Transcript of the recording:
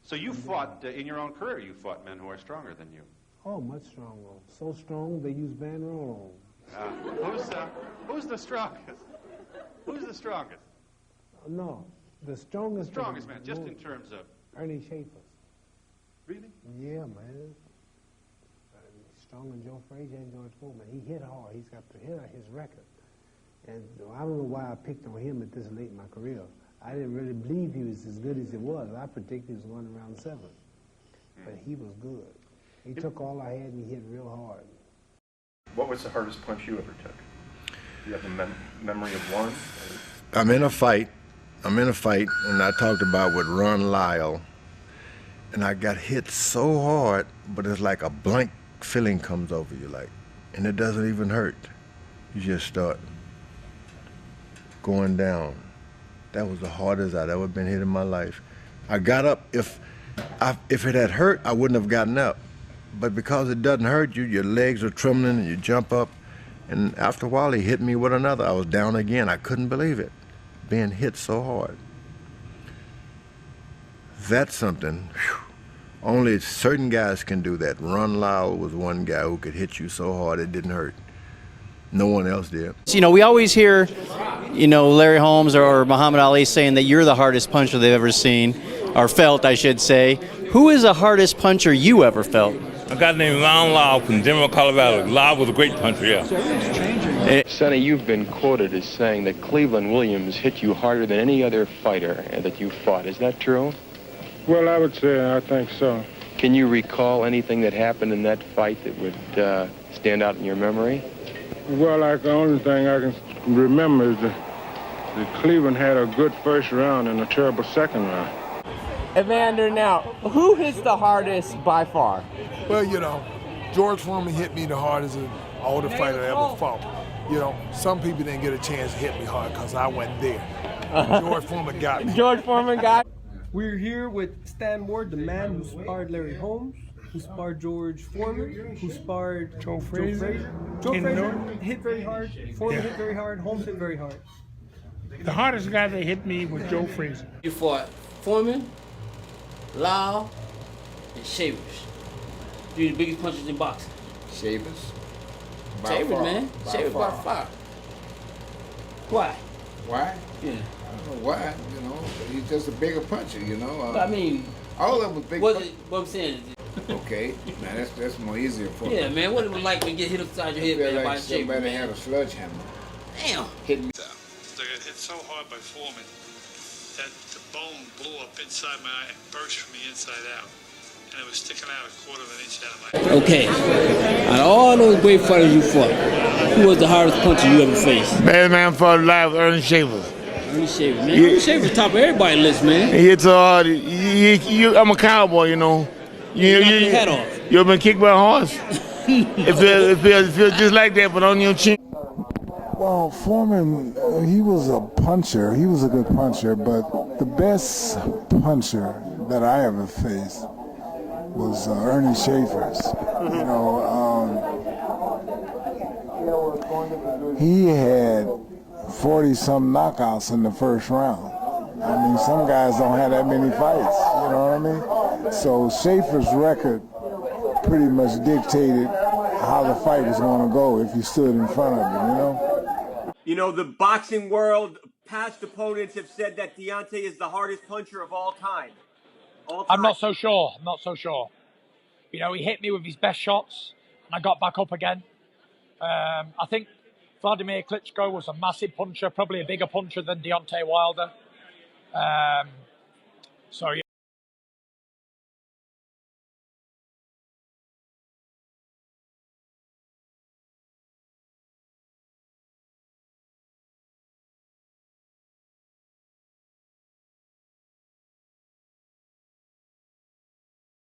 So you fought, in your own career, you fought men who are stronger than you. Oh, much stronger. So strong they use Van Roll on. Who's the strongest? Who's the strongest? No, the strongest. Strongest man, just in terms of... Ernie Schaefer. Really? Yeah, man. Stronger than Joe Frazier and George Foreman. He hit hard. He's got the hit on his record. And I don't know why I picked on him at this late in my career. I didn't really believe he was as good as he was. I predicted he was going around 7. But he was good. He took all I had and he hit real hard. What was the hardest punch you ever took? Do you have a memory of one? I'm in a fight, and I talked about with Ron Lyle, and I got hit so hard, but it's like a blank feeling comes over you, and it doesn't even hurt. You just start going down. That was the hardest I'd ever been hit in my life. I got up. If it had hurt, I wouldn't have gotten up. But because it doesn't hurt you, your legs are trembling and you jump up. And after a while, he hit me with another. I was down again. I couldn't believe it, being hit so hard. That's something. Whew. Only certain guys can do that. Ron Lyle was one guy who could hit you so hard it didn't hurt. No one else did. You know, we always hear, Larry Holmes or Muhammad Ali saying that you're the hardest puncher they've ever seen, or felt, I should say. Who is the hardest puncher you ever felt? A guy named Ron Lyle from Denver, Colorado. Lyle was a great puncher, yeah. Sonny, you've been quoted as saying that Cleveland Williams hit you harder than any other fighter that you fought. Is that true? Well, I would say I think so. Can you recall anything that happened in that fight that would stand out in your memory? Well, the only thing I can remember is that Cleveland had a good first round and a terrible second round. Evander, now, who hits the hardest by far? Well, George Foreman hit me the hardest of all the fighters I ever fought. Some people didn't get a chance to hit me hard because I wasn't there. George Foreman got me. George Foreman got me. We're here with Stan Ward, the man who sparred Larry Holmes, who sparred George Foreman, who sparred Joe Frazier. Joe Frazier hit very hard, Foreman hit very hard, Holmes hit very hard. The hardest guy that hit me was Joe Frazier. You fought Foreman, Lyle, and Shavers. You're the biggest punchers in boxing. Shavers? Shavers, man. Shavers by far. Why? Why? Yeah. I don't know why, but he's just a bigger puncher, I mean, all of them was big. What I'm saying is, okay, now that's more easier for me. Yeah, man, what it was like when you get hit upside your head, man, like by a shaver, somebody man. had a sledgehammer. Damn. Hit me. I got hit so hard by Foreman that the bone blew up inside my eye and burst from the inside out. And it was sticking out 1/4 of an inch out of my eye. Okay. Out of all those great fighters you fought, who was the hardest puncher you ever faced? Man fought live Ernie Schaefer. Ernie Schaefer, man. Ernie Schaefer's top of everybody's list, man. He hits so hard. I'm a cowboy, You knock your head off. You ever been kicked by a horse? it feels just like that, but on your chin. Well, Foreman, he was a puncher. He was a good puncher, but the best puncher that I ever faced was Ernie Schaefer's. He had 40-some knockouts in the first round. I mean, some guys don't have that many fights, you know what I mean? So Schaefer's record pretty much dictated how the fight was going to go if you stood in front of him, The boxing world, past opponents have said that Deontay is the hardest puncher of all time. I'm not so sure. He hit me with his best shots, and I got back up again. I think Vladimir Klitschko was a massive puncher, probably a bigger puncher than Deontay Wilder. So, yeah.